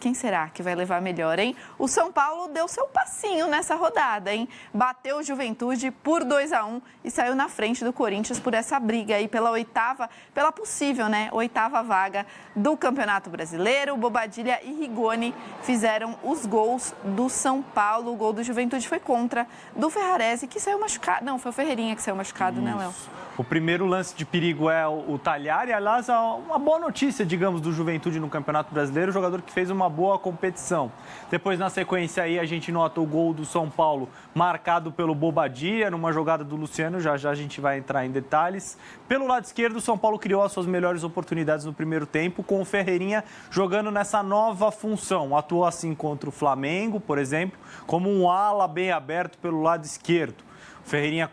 quem será que vai levar melhor, hein? O São Paulo deu seu passinho nessa rodada, hein? Bateu o Juventude por 2-1 e saiu na frente do Corinthians por essa briga aí pela possível, né? 8ª vaga do Campeonato Brasileiro. Bobadilla e Rigoni fizeram os gols do São Paulo. O gol do Juventude foi contra do Ferrarese, que saiu machucado. Não, foi o Ferreirinha que saiu machucado, né, Léo? O primeiro lance de perigo é o Talhar, e aliás, uma boa notícia, digamos, do Juventude no Campeonato Brasileiro, jogador que fez uma boa competição. Depois, na sequência aí, a gente nota o gol do São Paulo marcado pelo Bobadilla, numa jogada do Luciano, já já a gente vai entrar em detalhes. Pelo lado esquerdo, o São Paulo criou as suas melhores oportunidades no primeiro tempo, com o Ferreirinha jogando nessa nova função. Atuou assim contra o Flamengo, por exemplo, como um ala bem aberto pelo lado esquerdo. Ferreirinha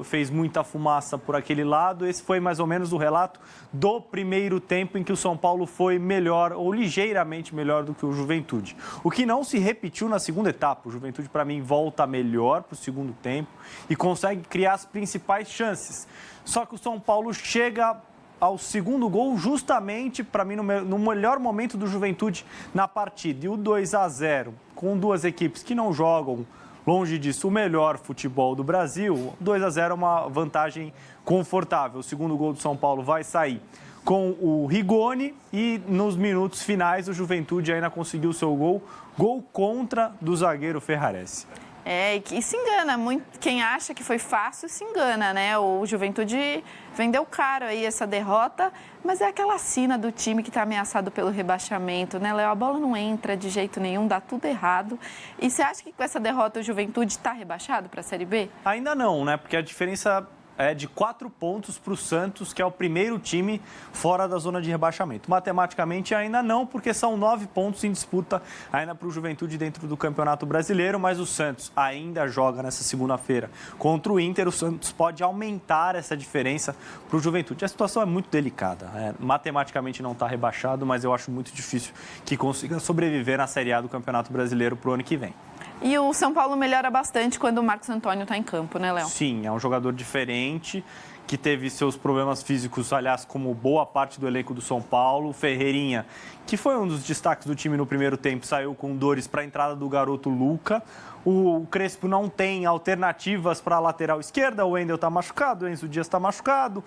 fez muita fumaça por aquele lado. Esse foi mais ou menos o relato do primeiro tempo em que o São Paulo foi melhor ou ligeiramente melhor do que o Juventude. O que não se repetiu na segunda etapa. O Juventude, para mim, volta melhor para o segundo tempo e consegue criar as principais chances. Só que o São Paulo chega ao segundo gol justamente, para mim, no melhor momento do Juventude na partida. E o 2-0, com duas equipes que não jogam, longe disso, o melhor futebol do Brasil, 2-0 é uma vantagem confortável. O segundo gol do São Paulo vai sair com o Rigoni e nos minutos finais o Juventude ainda conseguiu o seu gol contra do zagueiro Ferrarese. É, e se engana muito. Quem acha que foi fácil se engana, né? O Juventude vendeu caro aí essa derrota, mas é aquela sina do time que está ameaçado pelo rebaixamento, né, Léo? A bola não entra de jeito nenhum, dá tudo errado. E você acha que com essa derrota o Juventude está rebaixado para a Série B? Ainda não, né? Porque a diferença é de 4 pontos para o Santos, que é o primeiro time fora da zona de rebaixamento. Matematicamente ainda não, porque são 9 pontos em disputa ainda para o Juventude dentro do Campeonato Brasileiro, mas o Santos ainda joga nessa segunda-feira contra o Inter. O Santos pode aumentar essa diferença para o Juventude. A situação é muito delicada. Matematicamente não está rebaixado, mas eu acho muito difícil que consiga sobreviver na Série A do Campeonato Brasileiro para o ano que vem. E o São Paulo melhora bastante quando o Marcos Antônio está em campo, né, Léo? Sim, é um jogador diferente, que teve seus problemas físicos, aliás, como boa parte do elenco do São Paulo. Ferreirinha, que foi um dos destaques do time no primeiro tempo, saiu com dores para a entrada do garoto Luca. O Crespo não tem alternativas para a lateral esquerda, o Wendel está machucado, o Enzo Dias está machucado.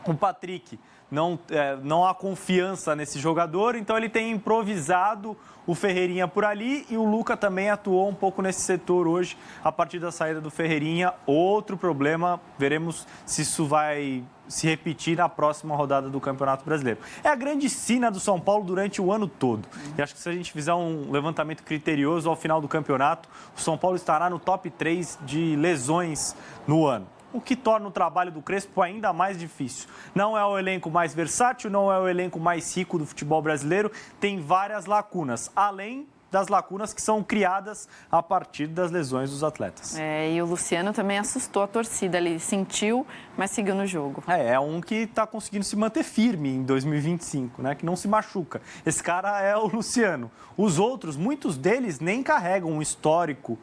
O Patrick, não há confiança nesse jogador, então ele tem improvisado o Ferreirinha por ali, e o Luca também atuou um pouco nesse setor hoje, a partir da saída do Ferreirinha. Outro problema, veremos se isso vai se repetir na próxima rodada do Campeonato Brasileiro. É a grande sina do São Paulo durante o ano todo. E acho que se a gente fizer um levantamento criterioso ao final do campeonato, o São Paulo estará no top 3 de lesões no ano, o que torna o trabalho do Crespo ainda mais difícil. Não é o elenco mais versátil, não é o elenco mais rico do futebol brasileiro, tem várias lacunas, além das lacunas que são criadas a partir das lesões dos atletas. E o Luciano também assustou a torcida, ele sentiu, mas seguiu no jogo. É um que está conseguindo se manter firme em 2025, né? Que não se machuca. Esse cara é o Luciano. Os outros, muitos deles nem carregam um histórico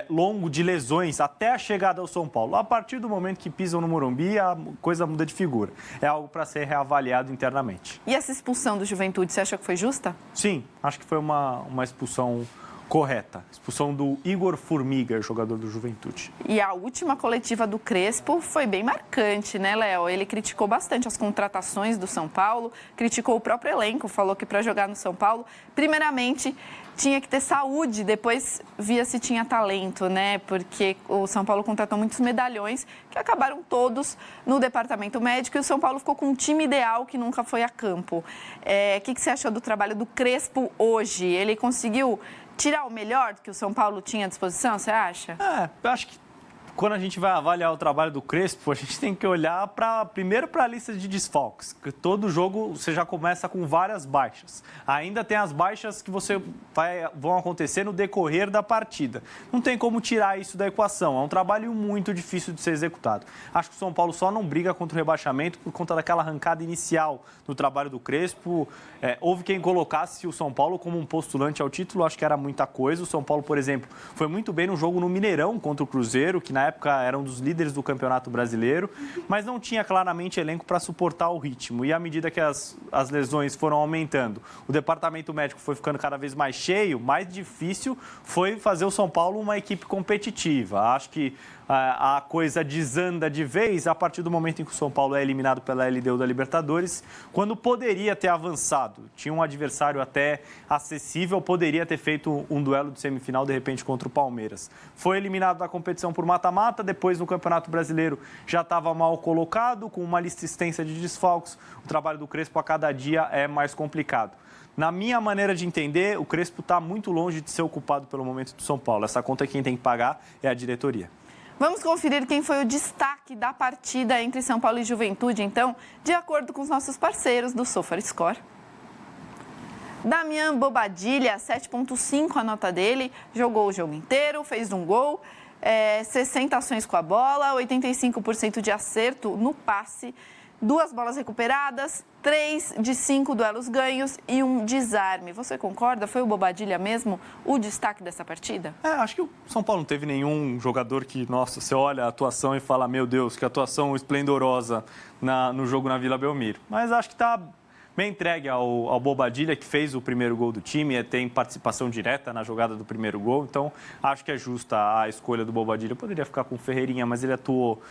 longo de lesões até a chegada ao São Paulo. A partir do momento que pisam no Morumbi, a coisa muda de figura. É algo para ser reavaliado internamente. E essa expulsão do Juventude, você acha que foi justa? Sim, acho que foi uma expulsão correta. Expulsão do Igor Formiga, jogador do Juventude. E a última coletiva do Crespo foi bem marcante, né, Léo? Ele criticou bastante as contratações do São Paulo, criticou o próprio elenco, falou que para jogar no São Paulo, primeiramente, tinha que ter saúde, depois via se tinha talento, né? Porque o São Paulo contratou muitos medalhões que acabaram todos no departamento médico e o São Paulo ficou com um time ideal que nunca foi a campo. O que você achou do trabalho do Crespo hoje? Ele conseguiu tirar o melhor que o São Paulo tinha à disposição, você acha? Eu acho que quando a gente vai avaliar o trabalho do Crespo, a gente tem que olhar primeiro para a lista de desfalques, que todo jogo você já começa com várias baixas. Ainda tem as baixas que vão acontecer no decorrer da partida. Não tem como tirar isso da equação, é um trabalho muito difícil de ser executado. Acho que o São Paulo só não briga contra o rebaixamento por conta daquela arrancada inicial do trabalho do Crespo. Houve quem colocasse o São Paulo como um postulante ao título, acho que era muita coisa. O São Paulo, por exemplo, foi muito bem no jogo no Mineirão contra o Cruzeiro, que na na época era um dos líderes do Campeonato Brasileiro, mas não tinha claramente elenco para suportar o ritmo. E à medida que as lesões foram aumentando, o departamento médico foi ficando cada vez mais cheio, mais difícil foi fazer o São Paulo uma equipe competitiva. Acho que a coisa desanda de vez a partir do momento em que o São Paulo é eliminado pela LDU da Libertadores, quando poderia ter avançado. Tinha um adversário até acessível, poderia ter feito um duelo de semifinal, de repente, contra o Palmeiras. Foi eliminado da competição por mata-mata, depois no Campeonato Brasileiro já estava mal colocado, com uma lista extensa de desfalques. O trabalho do Crespo a cada dia é mais complicado. Na minha maneira de entender, o Crespo está muito longe de ser ocupado pelo momento do São Paulo. Essa conta quem tem que pagar é a diretoria. Vamos conferir quem foi o destaque da partida entre São Paulo e Juventude, então, de acordo com os nossos parceiros do SofaScore. Damian Bobadilla, 7,5 a nota dele, jogou o jogo inteiro, fez um gol, 60 ações com a bola, 85% de acerto no passe, 2 bolas recuperadas, 3 de 5 duelos ganhos e um desarme. Você concorda? Foi o Bobadilla mesmo o destaque dessa partida? Acho que o São Paulo não teve nenhum jogador que, nossa, você olha a atuação e fala, meu Deus, que atuação esplendorosa no jogo na Vila Belmiro. Mas acho que está bem entregue ao Bobadilla, que fez o primeiro gol do time, tem participação direta na jogada do primeiro gol. Então, acho que é justa a escolha do Bobadilla. Eu poderia ficar com o Ferreirinha, mas ele atuou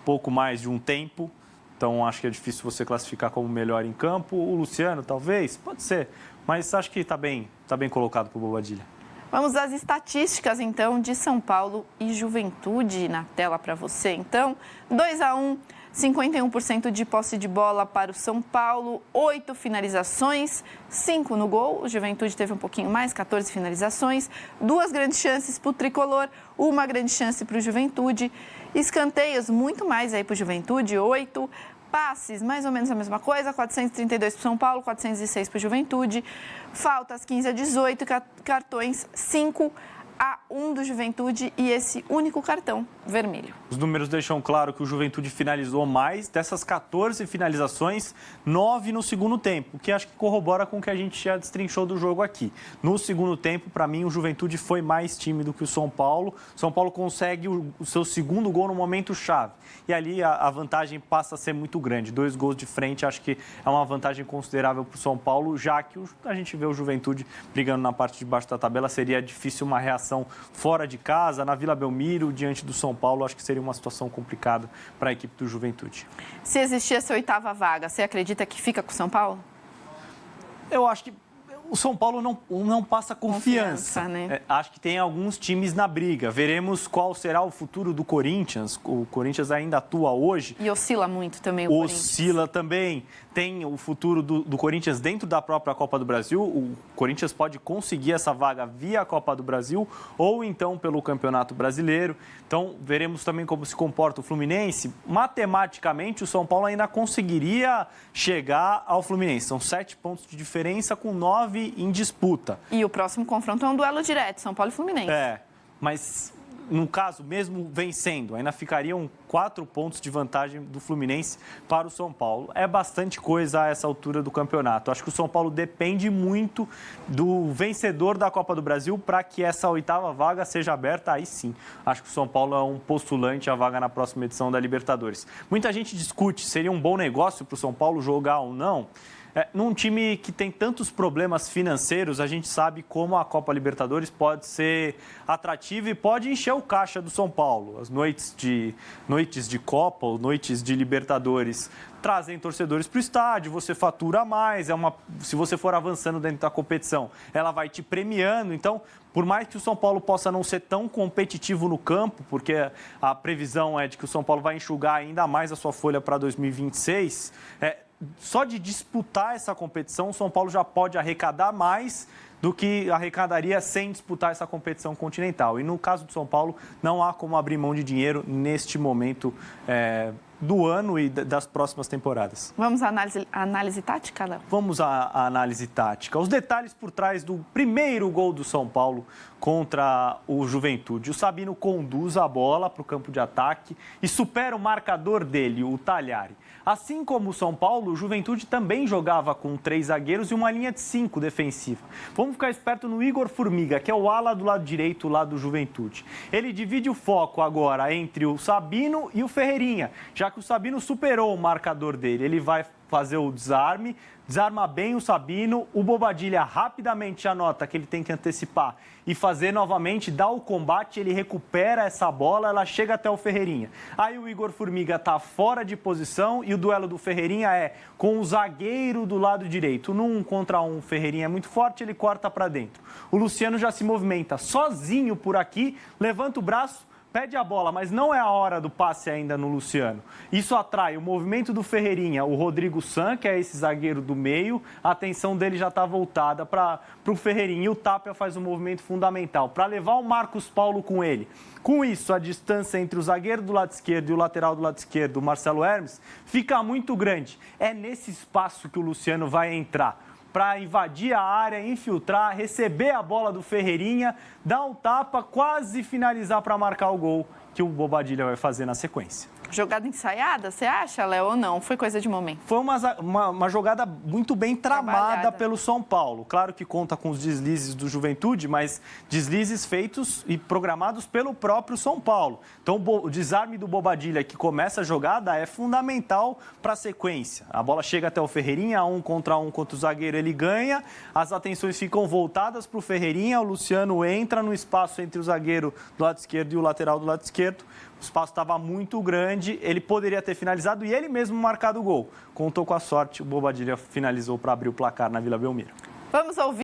pouco mais de um tempo. Então, acho que é difícil você classificar como melhor em campo. O Luciano, talvez, pode ser. Mas acho que está bem colocado para o Bobadilla. Vamos às estatísticas, então, de São Paulo e Juventude na tela para você. Então, 2-1, 51% de posse de bola para o São Paulo, 8 finalizações, 5 no gol. O Juventude teve um pouquinho mais, 14 finalizações, 2 grandes chances para o Tricolor, 1 grande chance para o Juventude. Escanteios, muito mais aí para o Juventude, 8. Passes, mais ou menos a mesma coisa, 432 para o São Paulo, 406 para o Juventude. Faltas, 15-18, cartões, 5-1 do Juventude e esse único cartão vermelho. Os números deixam claro que o Juventude finalizou mais. Dessas 14 finalizações, 9 no segundo tempo, o que acho que corrobora com o que a gente já destrinchou do jogo aqui. No segundo tempo, para mim, o Juventude foi mais time do que o São Paulo. O São Paulo consegue o seu segundo gol no momento chave. E ali a vantagem passa a ser muito grande. 2 gols de frente, acho que é uma vantagem considerável para o São Paulo, já que a gente vê o Juventude brigando na parte de baixo da tabela. Seria difícil uma reação fora de casa, na Vila Belmiro, diante do São Paulo. Acho que seria uma situação complicada para a equipe do Juventude. Se existir essa 8ª vaga, você acredita que fica com o São Paulo? Eu acho que o São Paulo não passa confiança. Né? Acho que tem alguns times na briga. Veremos qual será o futuro do Corinthians. O Corinthians ainda atua hoje. E oscila muito também o Corinthians. Oscila também. Tem o futuro do Corinthians dentro da própria Copa do Brasil. O Corinthians pode conseguir essa vaga via Copa do Brasil ou então pelo Campeonato Brasileiro. Então, veremos também como se comporta o Fluminense. Matematicamente, o São Paulo ainda conseguiria chegar ao Fluminense. São 7 pontos de diferença com 9 em disputa. E o próximo confronto é um duelo direto, São Paulo e Fluminense. Mas no caso, mesmo vencendo, ainda ficariam 4 pontos de vantagem do Fluminense para o São Paulo. É bastante coisa a essa altura do campeonato. Acho que o São Paulo depende muito do vencedor da Copa do Brasil para que essa 8ª vaga seja aberta. Aí sim, acho que o São Paulo é um postulante à vaga na próxima edição da Libertadores. Muita gente discute, seria um bom negócio para o São Paulo jogar ou não. Num time que tem tantos problemas financeiros, a gente sabe como a Copa Libertadores pode ser atrativa e pode encher o caixa do São Paulo. As noites de Copa ou noites de Libertadores trazem torcedores para o estádio, você fatura mais, se você for avançando dentro da competição, ela vai te premiando. Então, por mais que o São Paulo possa não ser tão competitivo no campo, porque a previsão é de que o São Paulo vai enxugar ainda mais a sua folha para 2026, só de disputar essa competição, o São Paulo já pode arrecadar mais do que arrecadaria sem disputar essa competição continental. E no caso do São Paulo, não há como abrir mão de dinheiro neste momento do ano e das próximas temporadas. Vamos à análise tática, Léo? Vamos à análise tática. Os detalhes por trás do primeiro gol do São Paulo contra o Juventude. O Sabino conduz a bola para o campo de ataque e supera o marcador dele, o Thagliari. Assim como o São Paulo, o Juventude também jogava com 3 zagueiros e uma linha de 5 defensiva. Vamos ficar esperto no Igor Formiga, que é o ala do lado direito lá do Juventude. Ele divide o foco agora entre o Sabino e o Ferreirinha, já que o Sabino superou o marcador dele. Ele vai fazer o desarme, desarma bem o Sabino, o Bobadilla rapidamente anota que ele tem que antecipar e fazer novamente, dá o combate, ele recupera essa bola, ela chega até o Ferreirinha. Aí o Igor Formiga está fora de posição e o duelo do Ferreirinha é com o zagueiro do lado direito. No 1 contra 1, o Ferreirinha é muito forte, ele corta para dentro. O Luciano já se movimenta sozinho por aqui, levanta o braço, pede a bola, mas não é a hora do passe ainda no Luciano. Isso atrai o movimento do Ferreirinha, o Rodrigo San, que é esse zagueiro do meio, a atenção dele já está voltada para o Ferreirinha. E o Tapia faz um movimento fundamental para levar o Marcos Paulo com ele. Com isso, a distância entre o zagueiro do lado esquerdo e o lateral do lado esquerdo, o Marcelo Hermes, fica muito grande. É nesse espaço que o Luciano vai entrar para invadir a área, infiltrar, receber a bola do Ferreirinha, dar um tapa, quase finalizar para marcar o gol que o Bobadilla vai fazer na sequência. Jogada ensaiada, você acha, Léo, ou não? Foi coisa de momento? Foi uma jogada muito bem tramada pelo São Paulo. Claro que conta com os deslizes do Juventude, mas deslizes feitos e programados pelo próprio São Paulo. Então, o desarme do Bobadilla que começa a jogada é fundamental para a sequência. A bola chega até o Ferreirinha, 1 contra o zagueiro, ele ganha. As atenções ficam voltadas para o Ferreirinha. O Luciano entra no espaço entre o zagueiro do lado esquerdo e o lateral do lado esquerdo. O espaço estava muito grande, ele poderia ter finalizado e ele mesmo marcado o gol. Contou com a sorte, o Bobadilla finalizou para abrir o placar na Vila Belmiro. Vamos ouvir